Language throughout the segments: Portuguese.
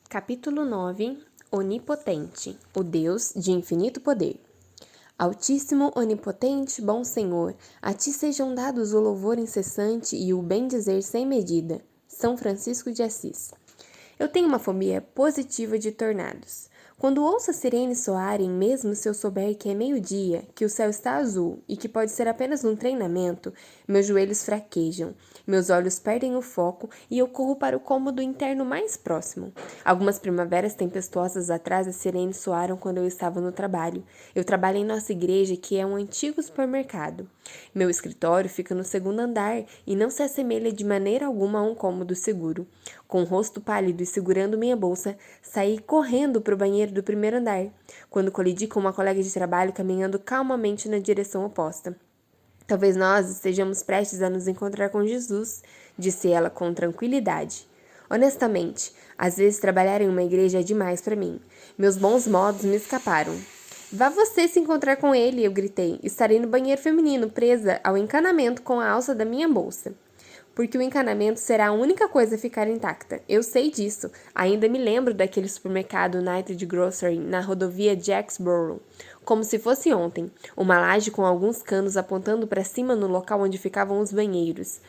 Capítulo 9. Onipotente, o Deus de infinito poder. Altíssimo, onipotente, bom Senhor, a ti sejam dados o louvor incessante e o bem-dizer sem medida. São Francisco de Assis. Eu tenho uma fobia positiva de tornados. Quando ouço a sirene soarem, mesmo se eu souber que é meio-dia, que o céu está azul e que pode ser apenas um treinamento, meus joelhos fraquejam, meus olhos perdem o foco e eu corro para o cômodo interno mais próximo. Algumas primaveras tempestuosas atrás, as sirenes soaram quando eu estava no trabalho. Eu trabalho em nossa igreja, que é um antigo supermercado. Meu escritório fica no segundo andar e não se assemelha de maneira alguma a um cômodo seguro. Com o rosto pálido e segurando minha bolsa, saí correndo para o banheiro do primeiro andar, quando colidi com uma colega de trabalho caminhando calmamente na direção oposta. Talvez nós estejamos prestes a nos encontrar com Jesus, disse ela com tranquilidade. Honestamente, às vezes trabalhar em uma igreja é demais para mim. Meus bons modos me escaparam. Vá você se encontrar com ele, eu gritei. Estarei no banheiro feminino, presa ao encanamento com a alça da minha bolsa. Porque o encanamento será a única coisa a ficar intacta. Eu sei disso. Ainda me lembro daquele supermercado United Grocery na rodovia Jacksboro, como se fosse ontem. Uma laje com alguns canos apontando para cima no local onde ficavam os banheiros.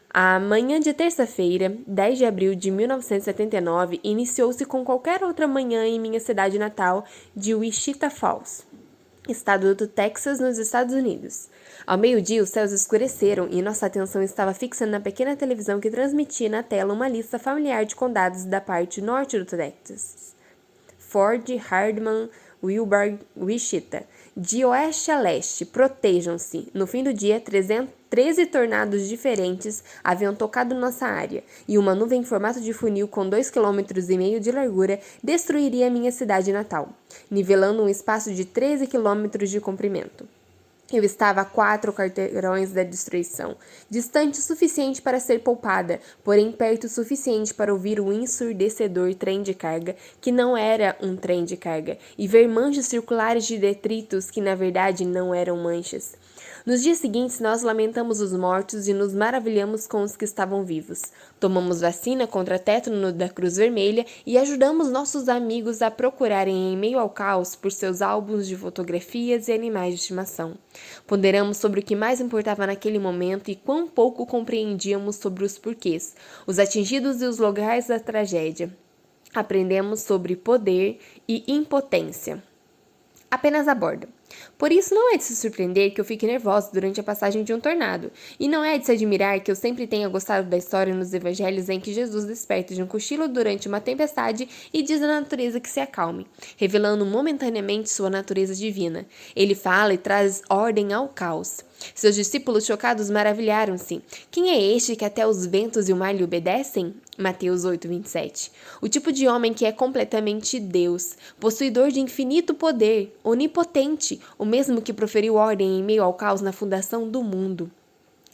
A manhã de terça-feira, 10 de abril de 1979, iniciou-se com qualquer outra manhã em minha cidade natal de Wichita Falls, estado do Texas, nos Estados Unidos. Ao meio-dia, os céus escureceram e nossa atenção estava fixa na pequena televisão que transmitia na tela uma lista familiar de condados da parte norte do Texas. Ford, Hardman, Wilburg, Wichita. De oeste a leste, protejam-se. No fim do dia, 13 tornados diferentes haviam tocado nossa área, e uma nuvem em formato de funil com 2,5 km de largura destruiria minha cidade natal, nivelando um espaço de 13 km de comprimento. Eu estava a 4 quarteirões da destruição, distante o suficiente para ser poupada, porém perto o suficiente para ouvir o ensurdecedor trem de carga, que não era um trem de carga, e ver manchas circulares de detritos que na verdade não eram manchas. Nos dias seguintes, nós lamentamos os mortos e nos maravilhamos com os que estavam vivos. Tomamos vacina contra tétano da Cruz Vermelha e ajudamos nossos amigos a procurarem em meio ao caos por seus álbuns de fotografias e animais de estimação. Ponderamos sobre o que mais importava naquele momento e quão pouco compreendíamos sobre os porquês, os atingidos e os locais da tragédia. Aprendemos sobre poder e impotência. Apenas aborda. Por isso, não é de se surpreender que eu fique nervosa durante a passagem de um tornado, e não é de se admirar que eu sempre tenha gostado da história nos evangelhos em que Jesus desperta de um cochilo durante uma tempestade e diz à natureza que se acalme, revelando momentaneamente sua natureza divina. Ele fala e traz ordem ao caos. Seus discípulos chocados maravilharam-se. Quem é este que até os ventos e o mar lhe obedecem? Mateus 8:27. O tipo de homem que é completamente Deus, possuidor de infinito poder, onipotente, o mesmo que proferiu ordem em meio ao caos na fundação do mundo.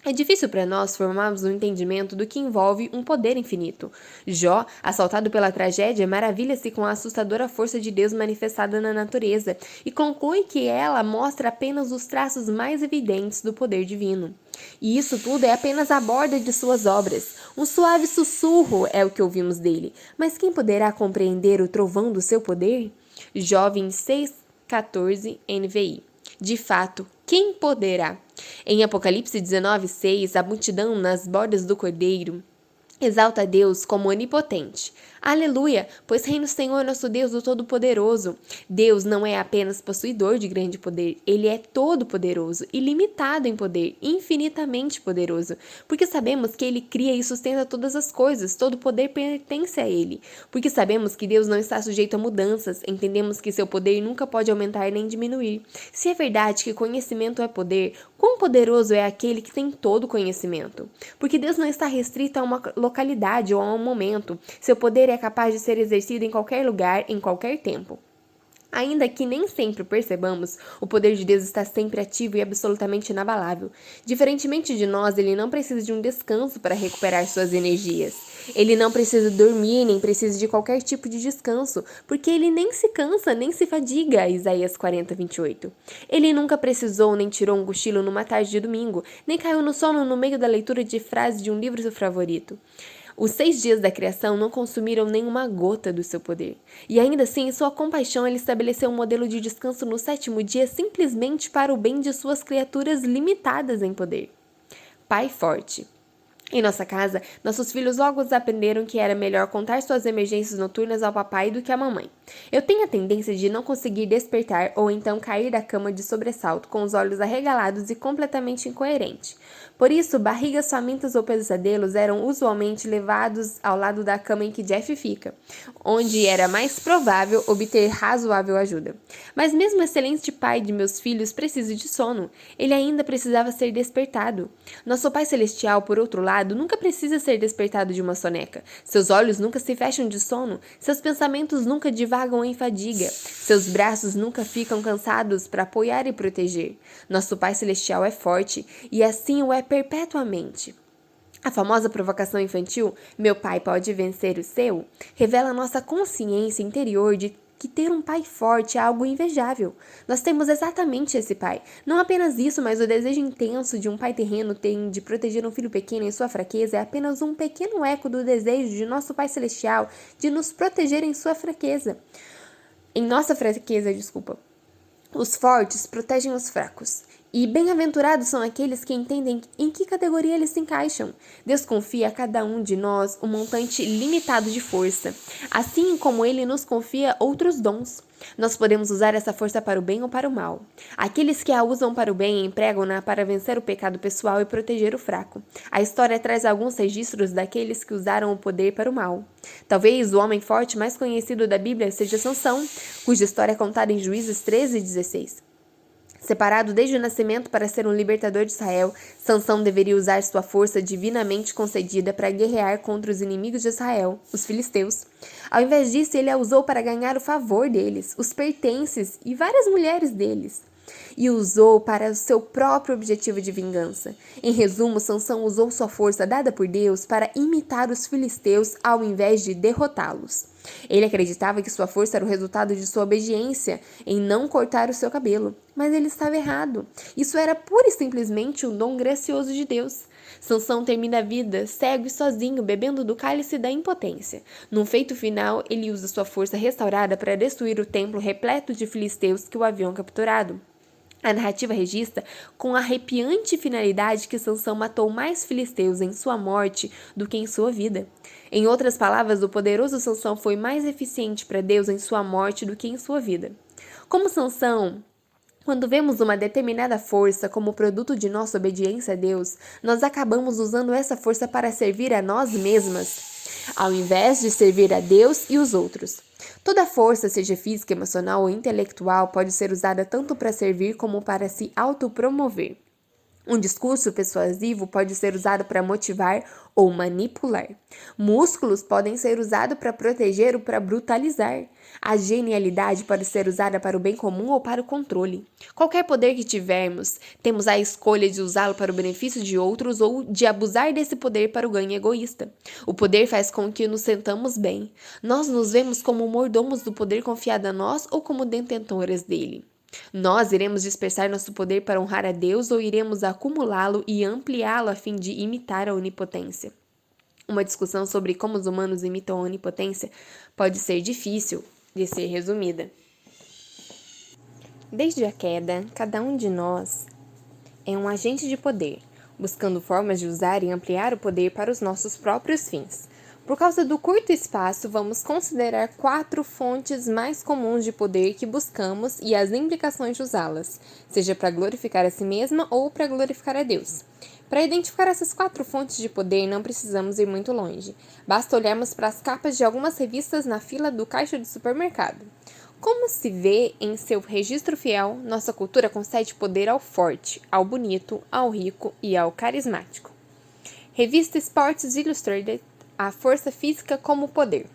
É difícil para nós formarmos um entendimento do que envolve um poder infinito. Jó, assaltado pela tragédia, maravilha-se com a assustadora força de Deus manifestada na natureza e conclui que ela mostra apenas os traços mais evidentes do poder divino. E isso tudo é apenas a borda de suas obras. Um suave sussurro é o que ouvimos dele. Mas quem poderá compreender o trovão do seu poder? Jó 26:14 NVI. De fato, quem poderá? Em Apocalipse 19:6, a multidão nas bordas do cordeiro exalta a Deus como onipotente. Aleluia, pois reina o Senhor nosso Deus, o Todo-Poderoso. Deus não é apenas possuidor de grande poder, ele é todo-poderoso, ilimitado em poder, infinitamente poderoso, porque sabemos que ele cria e sustenta todas as coisas, todo poder pertence a ele. Porque sabemos que Deus não está sujeito a mudanças, entendemos que seu poder nunca pode aumentar nem diminuir. Se é verdade que conhecimento é poder, quão poderoso é aquele que tem todo conhecimento? Porque Deus não está restrito a uma localidade ou a um momento. Seu poder é capaz de ser exercido em qualquer lugar, em qualquer tempo. Ainda que nem sempre percebamos, o poder de Deus está sempre ativo e absolutamente inabalável. Diferentemente de nós, ele não precisa de um descanso para recuperar suas energias. Ele não precisa dormir, nem precisa de qualquer tipo de descanso, porque ele nem se cansa, nem se fadiga, Isaías 40:28. Ele nunca precisou nem tirou um cochilo numa tarde de domingo, nem caiu no sono no meio da leitura de frases de um livro favorito. Os 6 dias da criação não consumiram nenhuma gota do seu poder. E ainda assim, em sua compaixão, ele estabeleceu um modelo de descanso no 7º dia simplesmente para o bem de suas criaturas limitadas em poder. Pai forte. Em nossa casa, nossos filhos logo aprenderam que era melhor contar suas emergências noturnas ao papai do que à mamãe. Eu tenho a tendência de não conseguir despertar ou então cair da cama de sobressalto com os olhos arregalados e completamente incoerente. Por isso, barrigas famintas ou pesadelos eram usualmente levados ao lado da cama em que Jeff fica, onde era mais provável obter razoável ajuda. Mas mesmo o excelente pai de meus filhos precisa de sono. Ele ainda precisava ser despertado. Nosso Pai Celestial, por outro lado, nunca precisa ser despertado de uma soneca. Seus olhos nunca se fecham de sono, seus pensamentos nunca divagam em fadiga, seus braços nunca ficam cansados para apoiar e proteger. Nosso Pai Celestial é forte e assim o é perpetuamente. A famosa provocação infantil, meu pai pode vencer o seu, revela nossa consciência interior de que ter um pai forte é algo invejável. Nós temos exatamente esse pai. Não apenas isso, mas o desejo intenso de um pai terreno tem de proteger um filho pequeno em sua fraqueza é apenas um pequeno eco do desejo de nosso Pai Celestial de nos proteger em sua fraqueza. Em nossa fraqueza, desculpa. Os fortes protegem os fracos. E bem-aventurados são aqueles que entendem em que categoria eles se encaixam. Deus confia a cada um de nós um montante limitado de força, assim como Ele nos confia outros dons. Nós podemos usar essa força para o bem ou para o mal. Aqueles que a usam para o bem empregam-na para vencer o pecado pessoal e proteger o fraco. A história traz alguns registros daqueles que usaram o poder para o mal. Talvez o homem forte mais conhecido da Bíblia seja Sansão, cuja história é contada em Juízes 13:16. Separado desde o nascimento para ser um libertador de Israel, Sansão deveria usar sua força divinamente concedida para guerrear contra os inimigos de Israel, os filisteus. Ao invés disso, ele a usou para ganhar o favor deles, os pertences e várias mulheres deles. E usou para o seu próprio objetivo de vingança. Em resumo, Sansão usou sua força dada por Deus para imitar os filisteus ao invés de derrotá-los. Ele acreditava que sua força era o resultado de sua obediência em não cortar o seu cabelo, mas ele estava errado. Isso era pura e simplesmente um dom gracioso de Deus. Sansão termina a vida cego e sozinho, bebendo do cálice da impotência. Num feito final, ele usa sua força restaurada para destruir o templo repleto de filisteus que o haviam capturado. A narrativa registra com arrepiante finalidade que Sansão matou mais filisteus em sua morte do que em sua vida. Em outras palavras, o poderoso Sansão foi mais eficiente para Deus em sua morte do que em sua vida. Como Sansão, quando vemos uma determinada força como produto de nossa obediência a Deus, nós acabamos usando essa força para servir a nós mesmas, ao invés de servir a Deus e os outros. Toda força, seja física, emocional ou intelectual, pode ser usada tanto para servir como para se autopromover. Um discurso persuasivo pode ser usado para motivar ou manipular. Músculos podem ser usados para proteger ou para brutalizar. A genialidade pode ser usada para o bem comum ou para o controle. Qualquer poder que tivermos, temos a escolha de usá-lo para o benefício de outros ou de abusar desse poder para o ganho egoísta. O poder faz com que nos sentamos bem. Nós nos vemos como mordomos do poder confiado a nós ou como detentoras dele. Nós iremos dispersar nosso poder para honrar a Deus ou iremos acumulá-lo e ampliá-lo a fim de imitar a onipotência? Uma discussão sobre como os humanos imitam a onipotência pode ser difícil de ser resumida. Desde a queda, cada um de nós é um agente de poder, buscando formas de usar e ampliar o poder para os nossos próprios fins. Por causa do curto espaço, vamos considerar 4 fontes mais comuns de poder que buscamos e as implicações de usá-las, seja para glorificar a si mesma ou para glorificar a Deus. Para identificar essas 4 fontes de poder, não precisamos ir muito longe. Basta olharmos para as capas de algumas revistas na fila do caixa do supermercado. Como se vê em seu registro fiel, nossa cultura concede poder ao forte, ao bonito, ao rico e ao carismático. Revista Sports Illustrated, a força física como poder.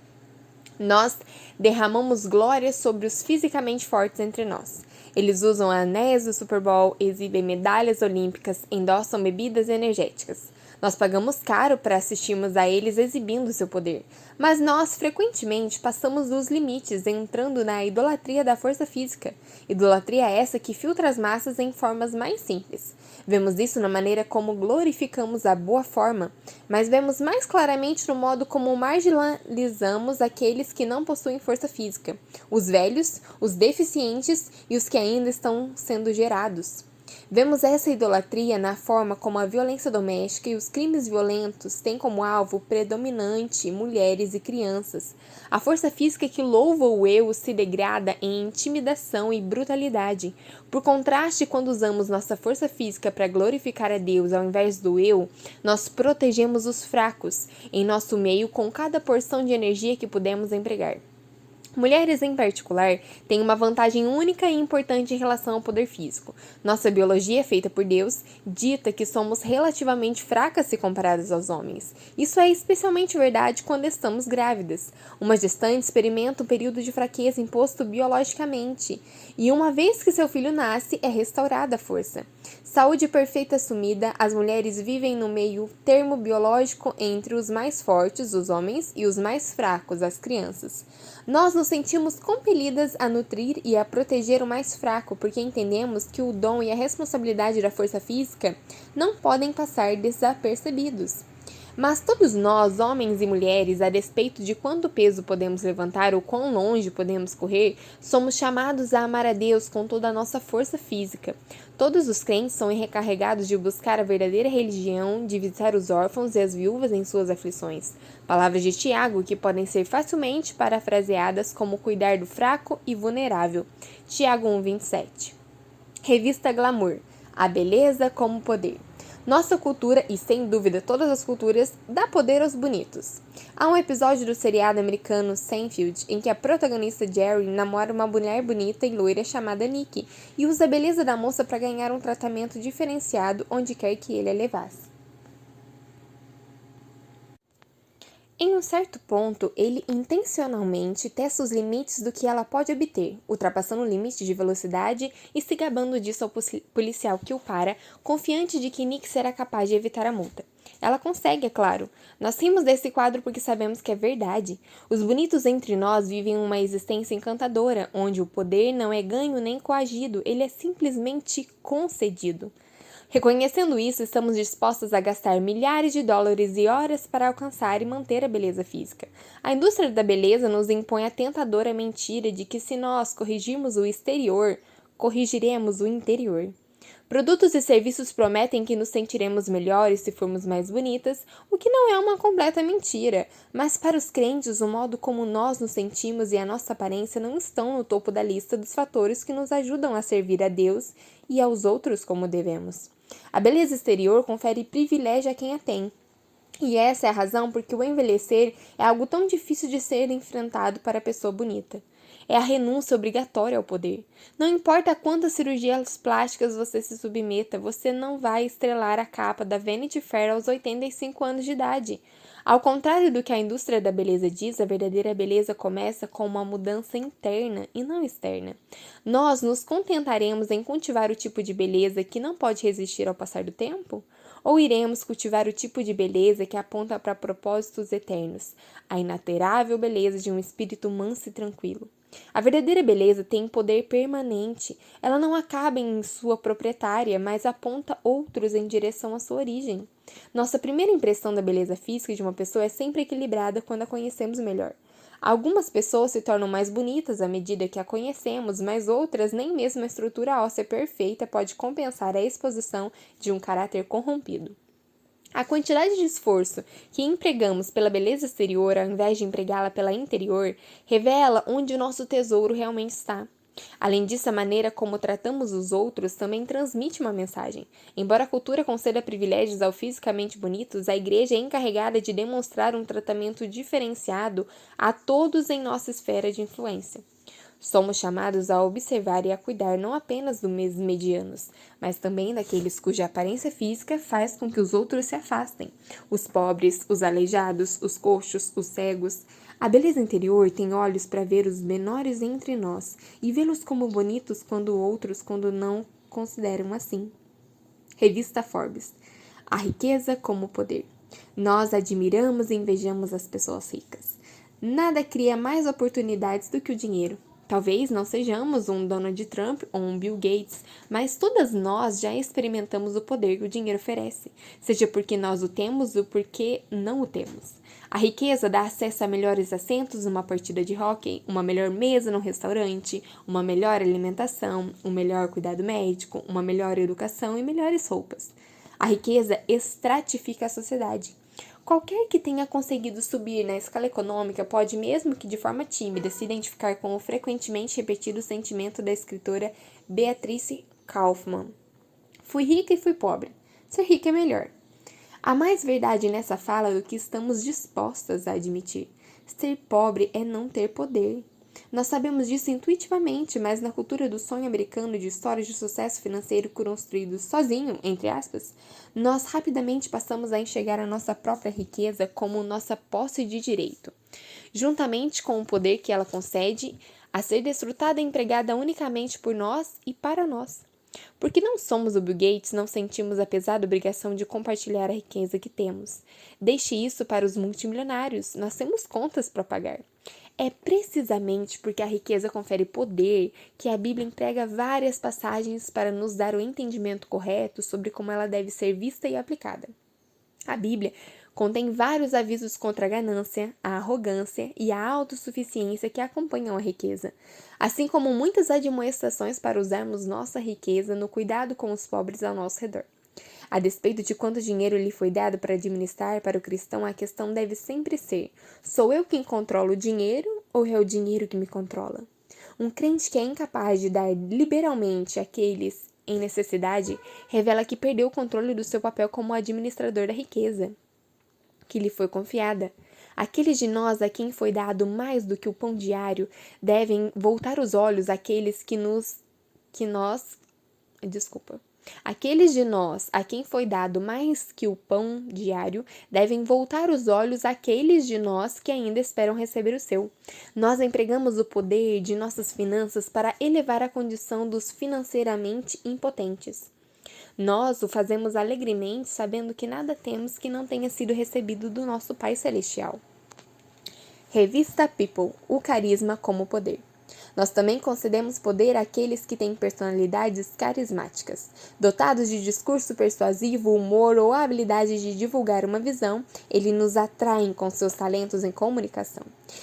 Nós derramamos glória sobre os fisicamente fortes entre nós. Eles usam anéis do Super Bowl, exibem medalhas olímpicas, endossam bebidas energéticas. Nós pagamos caro para assistirmos a eles exibindo seu poder, mas nós frequentemente passamos dos limites, entrando na idolatria da força física. Idolatria essa que filtra as massas em formas mais simples. Vemos isso na maneira como glorificamos a boa forma, mas vemos mais claramente no modo como marginalizamos aqueles que não possuem força física, os velhos, os deficientes e os que ainda estão sendo gerados. Vemos essa idolatria na forma como a violência doméstica e os crimes violentos têm como alvo predominante mulheres e crianças. A força física que louva o eu se degrada em intimidação e brutalidade. Por contraste, quando usamos nossa força física para glorificar a Deus ao invés do eu, nós protegemos os fracos em nosso meio com cada porção de energia que pudemos empregar. Mulheres, em particular, têm uma vantagem única e importante em relação ao poder físico. Nossa biologia, feita por Deus, dita que somos relativamente fracas se comparadas aos homens. Isso é especialmente verdade quando estamos grávidas. Uma gestante experimenta um período de fraqueza imposto biologicamente, e uma vez que seu filho nasce, é restaurada a força. Saúde perfeita assumida, as mulheres vivem no meio termo biológico entre os mais fortes, os homens, e os mais fracos, as crianças. Nós nos sentimos compelidas a nutrir e a proteger o mais fraco, porque entendemos que o dom e a responsabilidade da força física não podem passar desapercebidos. Mas todos nós, homens e mulheres, a despeito de quanto peso podemos levantar ou quão longe podemos correr, somos chamados a amar a Deus com toda a nossa força física. Todos os crentes são encarregados de buscar a verdadeira religião, de visitar os órfãos e as viúvas em suas aflições. Palavras de Tiago que podem ser facilmente parafraseadas como cuidar do fraco e vulnerável. Tiago 1:27. Revista Glamour. A beleza como poder. Nossa cultura, e sem dúvida todas as culturas, dá poder aos bonitos. Há um episódio do seriado americano Seinfeld em que a protagonista Jerry namora uma mulher bonita e loira chamada Nikki e usa a beleza da moça para ganhar um tratamento diferenciado onde quer que ele a levasse. Em um certo ponto, ele intencionalmente testa os limites do que ela pode obter, ultrapassando o limite de velocidade e se gabando disso ao policial que o para, confiante de que Nick será capaz de evitar a multa. Ela consegue, é claro. Nós rimos desse quadro porque sabemos que é verdade. Os bonitos entre nós vivem uma existência encantadora, onde o poder não é ganho nem coagido, ele é simplesmente concedido. Reconhecendo isso, estamos dispostos a gastar milhares de dólares e horas para alcançar e manter a beleza física. A indústria da beleza nos impõe a tentadora mentira de que se nós corrigirmos o exterior, corrigiremos o interior. Produtos e serviços prometem que nos sentiremos melhores se formos mais bonitas, o que não é uma completa mentira, mas para os crentes o modo como nós nos sentimos e a nossa aparência não estão no topo da lista dos fatores que nos ajudam a servir a Deus e aos outros como devemos. A beleza exterior confere privilégio a quem a tem. E essa é a razão porque o envelhecer é algo tão difícil de ser enfrentado para a pessoa bonita. É a renúncia obrigatória ao poder. Não importa quantas cirurgias plásticas você se submeta, você não vai estrelar a capa da Vanity Fair aos 85 anos de idade. Ao contrário do que a indústria da beleza diz, a verdadeira beleza começa com uma mudança interna e não externa. Nós nos contentaremos em cultivar o tipo de beleza que não pode resistir ao passar do tempo? Ou iremos cultivar o tipo de beleza que aponta para propósitos eternos, a inalterável beleza de um espírito manso e tranquilo? A verdadeira beleza tem poder permanente. Ela não acaba em sua proprietária, mas aponta outros em direção à sua origem. Nossa primeira impressão da beleza física de uma pessoa é sempre equilibrada quando a conhecemos melhor. Algumas pessoas se tornam mais bonitas à medida que a conhecemos, mas outras nem mesmo a estrutura óssea perfeita pode compensar a exposição de um caráter corrompido. A quantidade de esforço que empregamos pela beleza exterior ao invés de empregá-la pela interior revela onde o nosso tesouro realmente está. Além disso, a maneira como tratamos os outros também transmite uma mensagem. Embora a cultura conceda privilégios aos fisicamente bonitos, a igreja é encarregada de demonstrar um tratamento diferenciado a todos em nossa esfera de influência. Somos chamados a observar e a cuidar não apenas dos medianos, mas também daqueles cuja aparência física faz com que os outros se afastem. Os pobres, os aleijados, os coxos, os cegos. A beleza interior tem olhos para ver os menores entre nós e vê-los como bonitos quando outros não consideram assim. Revista Forbes. A riqueza como poder. Nós admiramos e invejamos as pessoas ricas. Nada cria mais oportunidades do que o dinheiro. Talvez não sejamos um Donald Trump ou um Bill Gates, mas todas nós já experimentamos o poder que o dinheiro oferece, seja porque nós o temos ou porque não o temos. A riqueza dá acesso a melhores assentos numa partida de hóquei, uma melhor mesa num restaurante, uma melhor alimentação, um melhor cuidado médico, uma melhor educação e melhores roupas. A riqueza estratifica a sociedade. Qualquer que tenha conseguido subir na escala econômica pode, mesmo que de forma tímida, se identificar com o frequentemente repetido sentimento da escritora Beatrice Kaufmann. Fui rica e fui pobre. Ser rica é melhor. Há mais verdade nessa fala do que estamos dispostas a admitir. Ser pobre é não ter poder. Nós sabemos disso intuitivamente, mas na cultura do sonho americano de histórias de sucesso financeiro construídos sozinho, entre aspas, nós rapidamente passamos a enxergar a nossa própria riqueza como nossa posse de direito, juntamente com o poder que ela concede a ser desfrutada e empregada unicamente por nós e para nós. Porque não somos o Bill Gates, não sentimos a pesada obrigação de compartilhar a riqueza que temos. Deixe isso para os multimilionários, nós temos contas para pagar. É precisamente porque a riqueza confere poder que a Bíblia emprega várias passagens para nos dar o entendimento correto sobre como ela deve ser vista e aplicada. A Bíblia contém vários avisos contra a ganância, a arrogância e a autossuficiência que acompanham a riqueza, assim como muitas admoestações para usarmos nossa riqueza no cuidado com os pobres ao nosso redor. A despeito de quanto dinheiro lhe foi dado para administrar, para o cristão a questão deve sempre ser: sou eu quem controlo o dinheiro ou é o dinheiro que me controla? Um crente que é incapaz de dar liberalmente àqueles em necessidade revela que perdeu o controle do seu papel como administrador da riqueza que lhe foi confiada. Aqueles de nós a quem foi dado mais do que o pão diário devem voltar os olhos àqueles Aqueles de nós a quem foi dado mais que o pão diário devem voltar os olhos àqueles de nós que ainda esperam receber o seu. Nós empregamos o poder de nossas finanças para elevar a condição dos financeiramente impotentes. Nós o fazemos alegremente, sabendo que nada temos que não tenha sido recebido do nosso Pai Celestial. Revista People, o carisma como poder. Nós também concedemos poder àqueles que têm personalidades carismáticas. Dotados de discurso persuasivo, humor ou a habilidade de divulgar uma visão, eles nos atraem com seus talentos em comunicação.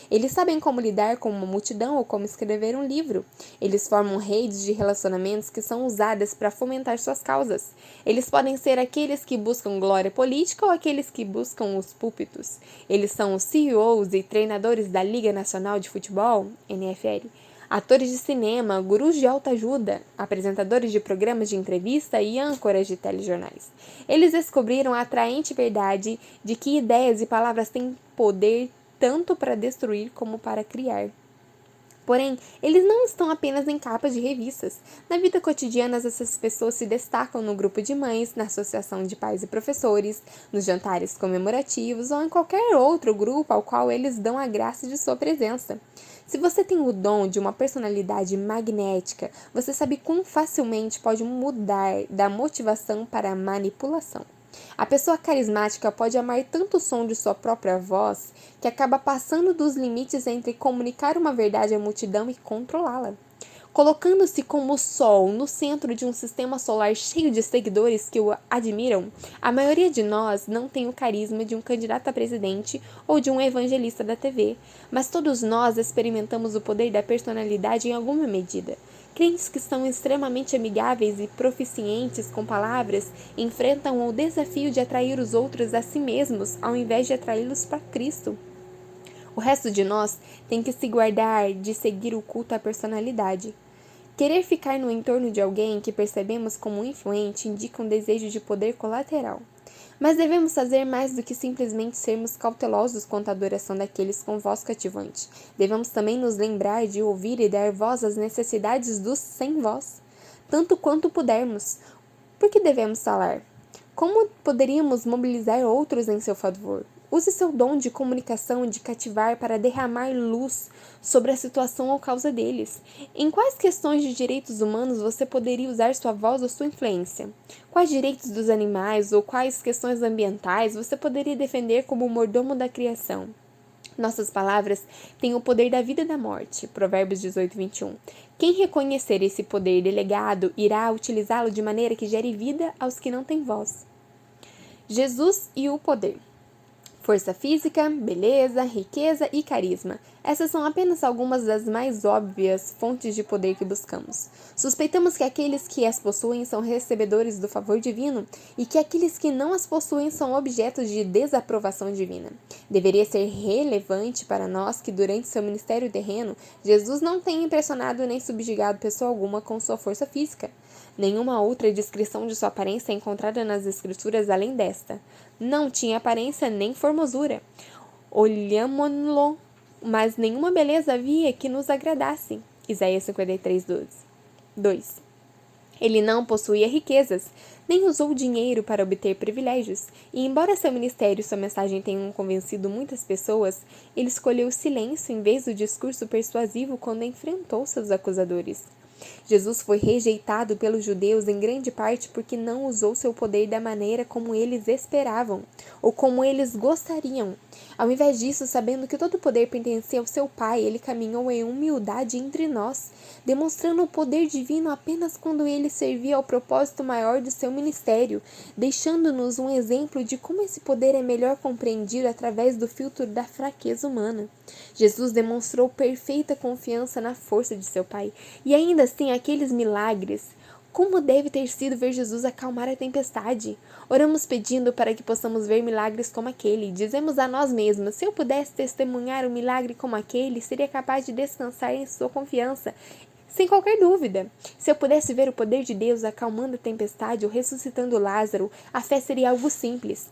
Eles sabem como lidar com uma multidão ou como escrever um livro. Eles formam redes de relacionamentos que são usadas para fomentar suas causas. Eles podem ser aqueles que buscam glória política ou aqueles que buscam os púlpitos. Eles são os CEOs e treinadores da Liga Nacional de Futebol, NFL, atores de cinema, gurus de autoajuda, apresentadores de programas de entrevista e âncoras de telejornais. Eles descobriram a atraente verdade de que ideias e palavras têm poder tanto para destruir como para criar. Porém, eles não estão apenas em capas de revistas. Na vida cotidiana, essas pessoas se destacam no grupo de mães, na associação de pais e professores, nos jantares comemorativos ou em qualquer outro grupo ao qual eles dão a graça de sua presença. Se você tem o dom de uma personalidade magnética, você sabe quão facilmente pode mudar da motivação para a manipulação. A pessoa carismática pode amar tanto o som de sua própria voz que acaba passando dos limites entre comunicar uma verdade à multidão e controlá-la. Colocando-se como o Sol no centro de um sistema solar cheio de seguidores que o admiram, a maioria de nós não tem o carisma de um candidato a presidente ou de um evangelista da TV, mas todos nós experimentamos o poder da personalidade em alguma medida. Crentes que são extremamente amigáveis e proficientes com palavras enfrentam o desafio de atrair os outros a si mesmos ao invés de atraí-los para Cristo. O resto de nós tem que se guardar de seguir o culto à personalidade. Querer ficar no entorno de alguém que percebemos como influente indica um desejo de poder colateral. Mas devemos fazer mais do que simplesmente sermos cautelosos quanto à adoração daqueles com voz cativante. Devemos também nos lembrar de ouvir e dar voz às necessidades dos sem voz, tanto quanto pudermos. Por que devemos falar? Como poderíamos mobilizar outros em seu favor? Use seu dom de comunicação e de cativar para derramar luz sobre a situação ou causa deles. Em quais questões de direitos humanos você poderia usar sua voz ou sua influência? Quais direitos dos animais ou quais questões ambientais você poderia defender como mordomo da criação? Nossas palavras têm o poder da vida e da morte. Provérbios 18, 21. Quem reconhecer esse poder delegado irá utilizá-lo de maneira que gere vida aos que não têm voz. Jesus e o poder. Força física, beleza, riqueza e carisma. Essas são apenas algumas das mais óbvias fontes de poder que buscamos. Suspeitamos que aqueles que as possuem são recebedores do favor divino e que aqueles que não as possuem são objetos de desaprovação divina. Deveria ser relevante para nós que durante seu ministério terreno, Jesus não tenha impressionado nem subjugado pessoa alguma com sua força física. Nenhuma outra descrição de sua aparência é encontrada nas Escrituras além desta. Não tinha aparência nem formosura. Olhámo-lo, mas nenhuma beleza havia que nos agradasse. Isaías 53, 12. 2. Ele não possuía riquezas, nem usou dinheiro para obter privilégios, e embora seu ministério e sua mensagem tenham convencido muitas pessoas, ele escolheu o silêncio em vez do discurso persuasivo quando enfrentou seus acusadores. Jesus foi rejeitado pelos judeus em grande parte porque não usou seu poder da maneira como eles esperavam, ou como eles gostariam. Ao invés disso, sabendo que todo o poder pertencia ao seu Pai, ele caminhou em humildade entre nós, demonstrando o poder divino apenas quando ele servia ao propósito maior de seu ministério, deixando-nos um exemplo de como esse poder é melhor compreendido através do filtro da fraqueza humana. Jesus demonstrou perfeita confiança na força de seu Pai, e ainda assim aqueles milagres. Como deve ter sido ver Jesus acalmar a tempestade? Oramos pedindo para que possamos ver milagres como aquele. Dizemos a nós mesmos, se eu pudesse testemunhar um milagre como aquele, seria capaz de descansar em sua confiança, sem qualquer dúvida. Se eu pudesse ver o poder de Deus acalmando a tempestade ou ressuscitando Lázaro, a fé seria algo simples.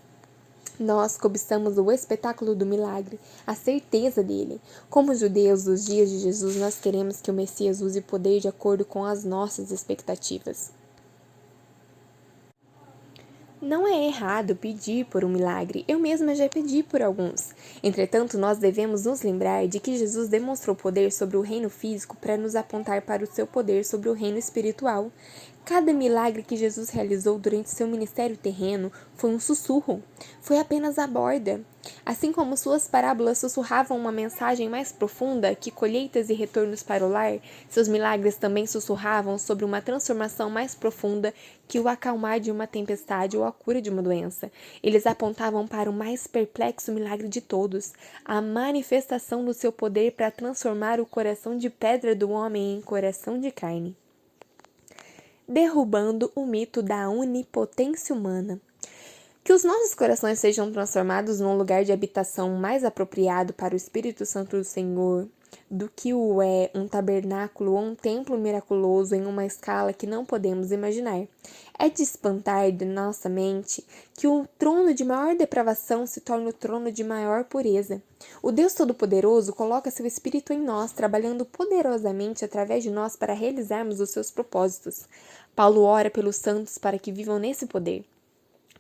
Nós cobiçamos o espetáculo do milagre, a certeza dele. Como judeus dos dias de Jesus, nós queremos que o Messias use poder de acordo com as nossas expectativas. Não é errado pedir por um milagre, eu mesma já pedi por alguns. Entretanto, nós devemos nos lembrar de que Jesus demonstrou poder sobre o reino físico para nos apontar para o seu poder sobre o reino espiritual. Cada milagre que Jesus realizou durante seu ministério terreno foi um sussurro, foi apenas a borda. Assim como suas parábolas sussurravam uma mensagem mais profunda que colheitas e retornos para o lar, seus milagres também sussurravam sobre uma transformação mais profunda que o acalmar de uma tempestade ou a cura de uma doença. Eles apontavam para o mais perplexo milagre de todos, a manifestação do seu poder para transformar o coração de pedra do homem em coração de carne. Derrubando o mito da onipotência humana. Que os nossos corações sejam transformados num lugar de habitação mais apropriado para o Espírito Santo do Senhor do que o é um tabernáculo ou um templo miraculoso em uma escala que não podemos imaginar. É de espantar de nossa mente que o trono de maior depravação se torne o trono de maior pureza. O Deus Todo-Poderoso coloca seu Espírito em nós, trabalhando poderosamente através de nós para realizarmos os seus propósitos. Paulo ora pelos santos para que vivam nesse poder,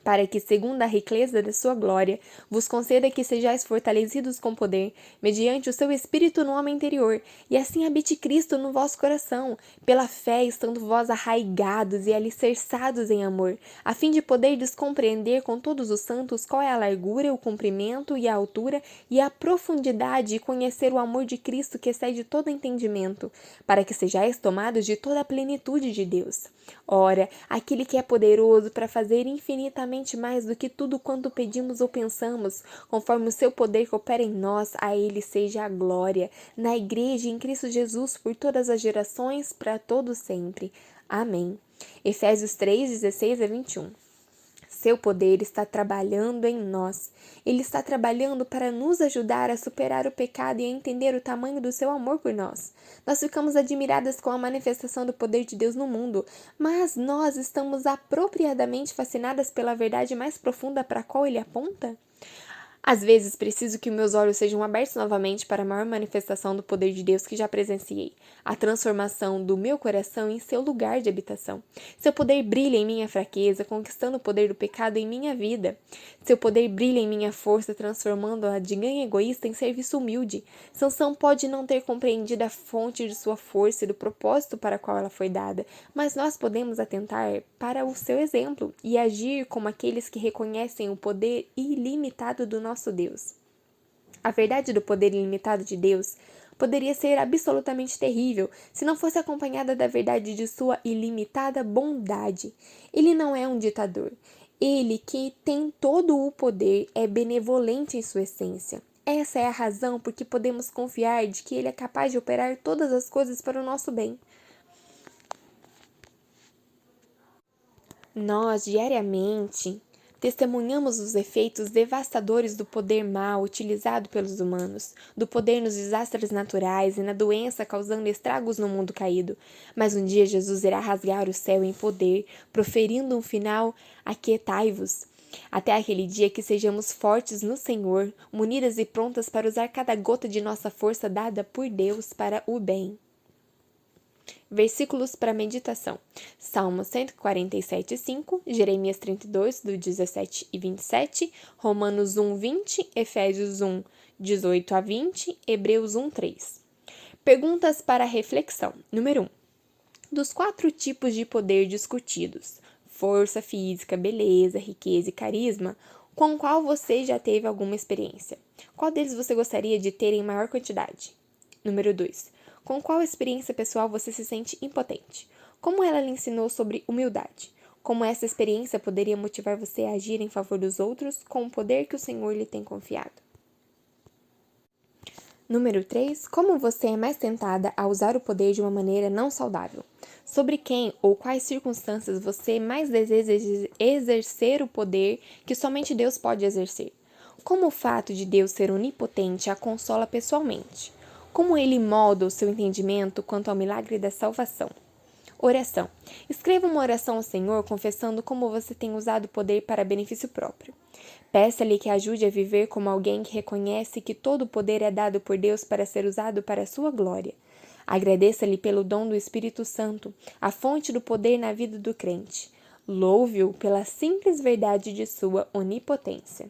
para que, segundo a riqueza da sua glória, vos conceda que sejais fortalecidos com poder, mediante o seu Espírito no homem interior, e assim habite Cristo no vosso coração, pela fé estando vós arraigados e alicerçados em amor, a fim de poderdes compreender com todos os santos qual é a largura, o comprimento e a altura e a profundidade, e conhecer o amor de Cristo que excede todo entendimento, para que sejais tomados de toda a plenitude de Deus. Ora, aquele que é poderoso para fazer infinitamente mais do que tudo quanto pedimos ou pensamos, conforme o seu poder que opera em nós, a ele seja a glória, na igreja em Cristo Jesus, por todas as gerações, para todo sempre. Amém. Efésios 3, 16 a 21. Seu poder está trabalhando em nós. Ele está trabalhando para nos ajudar a superar o pecado e a entender o tamanho do seu amor por nós. Nós ficamos admiradas com a manifestação do poder de Deus no mundo, mas nós estamos apropriadamente fascinadas pela verdade mais profunda para a qual ele aponta? Às vezes, preciso que meus olhos sejam abertos novamente para a maior manifestação do poder de Deus que já presenciei, a transformação do meu coração em seu lugar de habitação. Seu poder brilha em minha fraqueza, conquistando o poder do pecado em minha vida. Seu poder brilha em minha força, transformando-a de ganho egoísta em serviço humilde. Sansão pode não ter compreendido a fonte de sua força e do propósito para qual ela foi dada, mas nós podemos atentar para o seu exemplo e agir como aqueles que reconhecem o poder ilimitado do nosso Deus. A verdade do poder ilimitado de Deus poderia ser absolutamente terrível se não fosse acompanhada da verdade de sua ilimitada bondade. Ele não é um ditador. Ele, que tem todo o poder, é benevolente em sua essência. Essa é a razão por que podemos confiar de que ele é capaz de operar todas as coisas para o nosso bem. Nós, diariamente, testemunhamos os efeitos devastadores do poder mau utilizado pelos humanos, do poder nos desastres naturais e na doença causando estragos no mundo caído. Mas um dia Jesus irá rasgar o céu em poder, proferindo um final: aquietai-vos. Até aquele dia que sejamos fortes no Senhor, munidas e prontas para usar cada gota de nossa força dada por Deus para o bem. Versículos para meditação. Salmo 147:5, Jeremias 32, do 17 e 27, Romanos 1:20, Efésios 1:18 a 20, Hebreus 1:3. Perguntas para reflexão. Número 1. Dos 4 tipos de poder discutidos, força física, beleza, riqueza e carisma, com qual você já teve alguma experiência? Qual deles você gostaria de ter em maior quantidade? Número 2. Com qual experiência pessoal você se sente impotente? Como ela lhe ensinou sobre humildade? Como essa experiência poderia motivar você a agir em favor dos outros com o poder que o Senhor lhe tem confiado? Número 3. Como você é mais tentada a usar o poder de uma maneira não saudável? Sobre quem ou quais circunstâncias você mais deseja exercer o poder que somente Deus pode exercer? Como o fato de Deus ser onipotente a consola pessoalmente? Como ele molda o seu entendimento quanto ao milagre da salvação? Oração. Escreva uma oração ao Senhor confessando como você tem usado o poder para benefício próprio. Peça-lhe que ajude a viver como alguém que reconhece que todo o poder é dado por Deus para ser usado para a sua glória. Agradeça-lhe pelo dom do Espírito Santo, a fonte do poder na vida do crente. Louve-o pela simples verdade de sua onipotência.